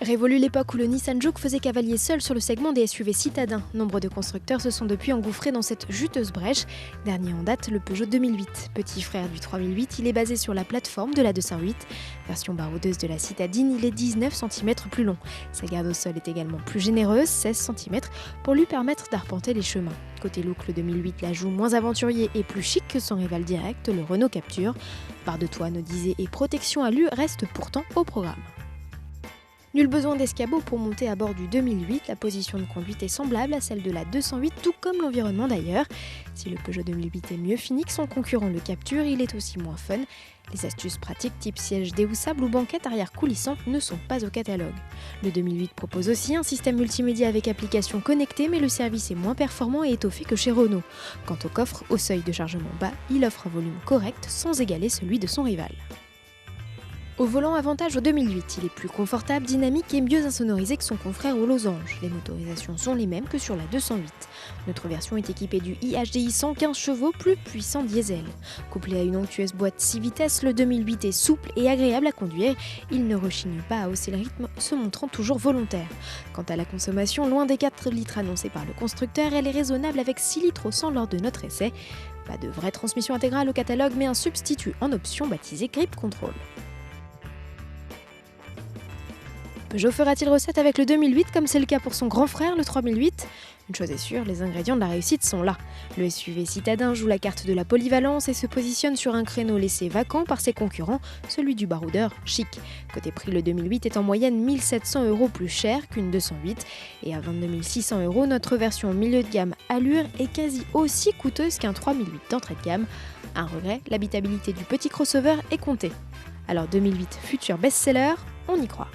Révolue l'époque où le Nissan Juke faisait cavalier seul sur le segment des SUV citadins. Nombre de constructeurs se sont depuis engouffrés dans cette juteuse brèche. Dernier en date, le Peugeot 2008. Petit frère du 3008, il est basé sur la plateforme de la 208. Version baroudeuse de la citadine, il est 19 cm plus long. Sa garde au sol est également plus généreuse, 16 cm, pour lui permettre d'arpenter les chemins. Côté look, le 2008 l'ajout moins aventurier et plus chic que son rival direct, le Renault Captur. Barre de toit anodisée et protection alu restent pourtant au programme. Nul besoin d'escabeau pour monter à bord du 2008, la position de conduite est semblable à celle de la 208, tout comme l'environnement d'ailleurs. Si le Peugeot 2008 est mieux fini que son concurrent le Captur, il est aussi moins fun. Les astuces pratiques type siège déhoussable ou banquette arrière coulissante ne sont pas au catalogue. Le 2008 propose aussi un système multimédia avec application connectée, mais le service est moins performant et étoffé que chez Renault. Quant au coffre, au seuil de chargement bas, il offre un volume correct sans égaler celui de son rival. Au volant, avantage au 2008, il est plus confortable, dynamique et mieux insonorisé que son confrère au losange. Les motorisations sont les mêmes que sur la 208. Notre version est équipée du iHDI 115 chevaux plus puissant diesel. Couplé à une onctueuse boîte 6 vitesses, le 2008 est souple et agréable à conduire. Il ne rechigne pas à hausser le rythme, se montrant toujours volontaire. Quant à la consommation, loin des 4 litres annoncés par le constructeur, elle est raisonnable avec 6 litres au 100 lors de notre essai. Pas de vraie transmission intégrale au catalogue, mais un substitut en option baptisé Grip Control. Peugeot fera-t-il recette avec le 2008 comme c'est le cas pour son grand frère, le 3008 ? Une chose est sûre, les ingrédients de la réussite sont là. Le SUV citadin joue la carte de la polyvalence et se positionne sur un créneau laissé vacant par ses concurrents, celui du baroudeur chic. Côté prix, le 2008 est en moyenne 1 700 € plus cher qu'une 208 et à 22 600 €, notre version milieu de gamme Allure est quasi aussi coûteuse qu'un 3008 d'entrée de gamme. Un regret, l'habitabilité du petit crossover est comptée. Alors 2008 futur best-seller, on y croit.